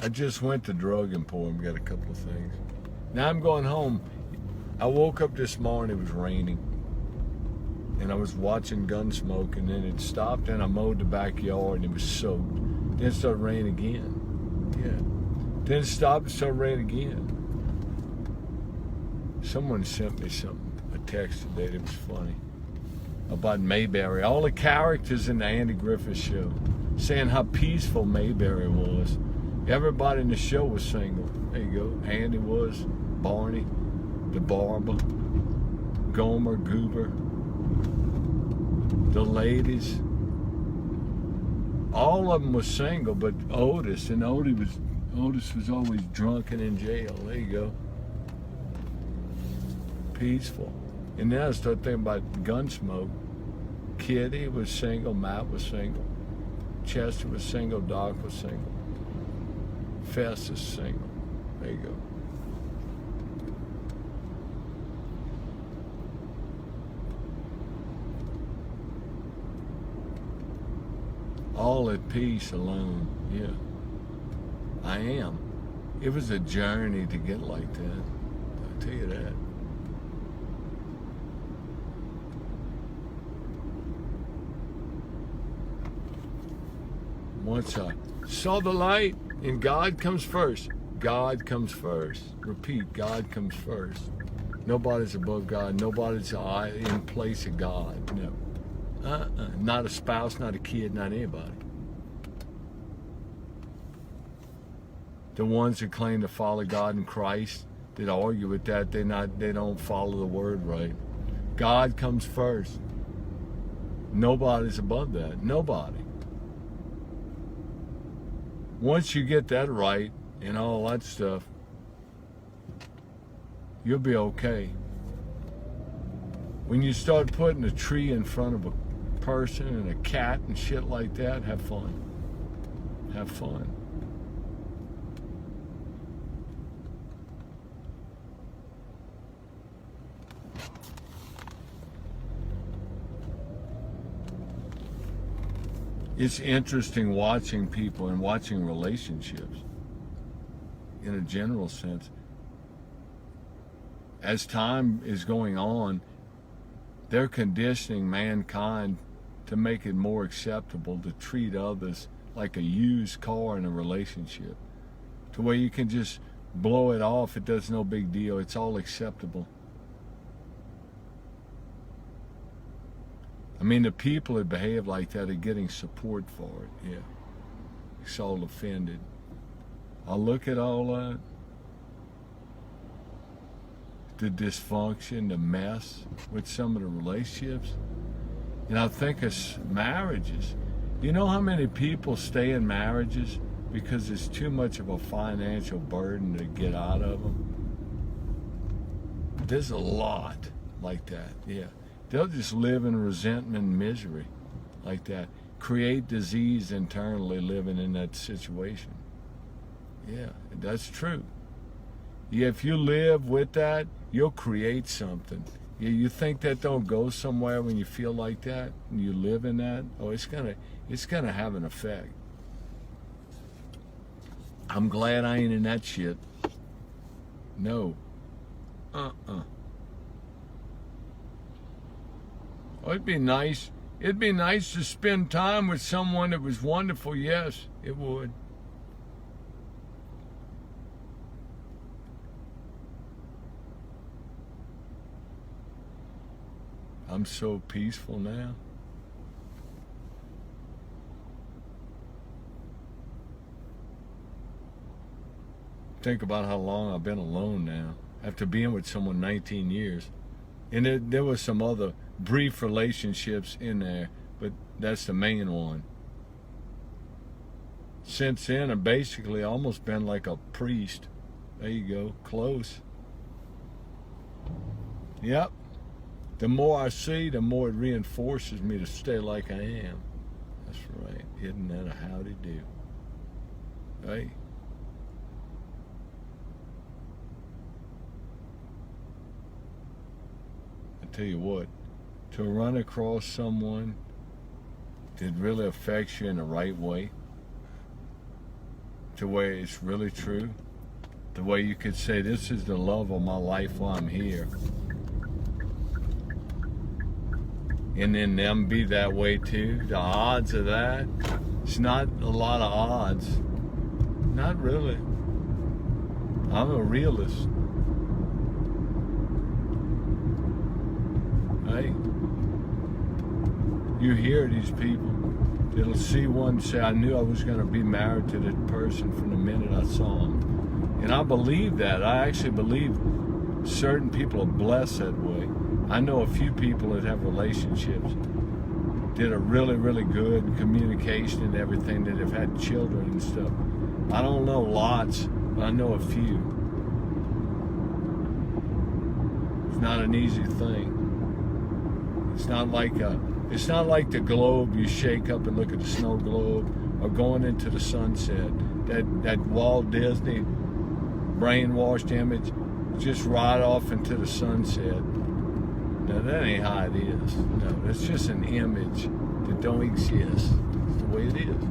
I just went to Drug Emporium, got a couple of things. Now I'm going home. I woke up this morning, it was raining. And I was watching Gunsmoke, and then it stopped, and I mowed the backyard, and it was soaked. Then it started raining again. Yeah. Then it stopped, and started raining again. Someone sent me something, a text today that was funny, about Mayberry. All the characters in the Andy Griffith Show saying how peaceful Mayberry was. Everybody in the show was single. There you go. Andy was, Barney, the barber, Gomer, Goober, the ladies. All of them was single, but Otis, and Otis was always drunk and in jail. There you go. Peaceful. And then I started thinking about Gunsmoke. Kitty was single, Matt was single, Chester was single, Doc was single, Fess is single. There you go. All at peace alone. Yeah. I am. It was a journey to get like that. I'll tell you that. Once I saw the light, and God comes first. God comes first. Repeat, God comes first. Nobody's above God. Nobody's in place of God. No. Not a spouse, not a kid, not anybody. The ones that claim to follow God and Christ, that argue with that, they don't follow the word right. God comes first. Nobody's above that. Nobody. Once you get that right and all that stuff, you'll be okay. When you start putting a tree in front of a person and a cat and shit like that, have fun. Have fun. It's interesting watching people and watching relationships in a general sense. As time is going on, they're conditioning mankind to make it more acceptable to treat others like a used car in a relationship, to where you can just blow it off. It does no big deal. It's all acceptable. I mean, the people that behave like that are getting support for it. Yeah. It's all offended. I look at all that. The dysfunction, the mess with some of the relationships. And I think of marriages. You know how many people stay in marriages because it's too much of a financial burden to get out of them? There's a lot like that, yeah. They'll just live in resentment and misery like that. Create disease internally living in that situation. Yeah, that's true. Yeah, if you live with that, you'll create something. Yeah, you think that don't go somewhere when you feel like that and you live in that? Oh, it's gonna have an effect. I'm glad I ain't in that shit. No. Oh, it'd be nice. It'd be nice to spend time with someone that was wonderful. Yes, it would. I'm so peaceful now. Think about how long I've been alone now, after being with someone 19 years. And there was some other brief relationships in there, but that's the main one. Since then, I've basically almost been like a priest. There you go, close. Yep. The more I see, the more it reinforces me to stay like I am. That's right. Isn't that a howdy do? Hey. I tell you what, to run across someone that really affects you in the right way, to where it's really true. The way you could say, this is the love of my life while I'm here. And then them be that way too. The odds of that, it's not a lot of odds. Not really. I'm a realist. Hey, you hear these people that'll see one say, I knew I was going to be married to that person from the minute I saw him. And I believe that. I actually believe certain people are blessed that way. I know a few people that have relationships that are really, really good in communication and everything, that have had children and stuff. I don't know lots, but I know a few. It's not an easy thing. It's not like the globe you shake up and look at the snow globe, or going into the sunset. That Walt Disney brainwashed image, just right off into the sunset. No, that ain't how it is. No, that's just an image that don't exist. It's the way it is.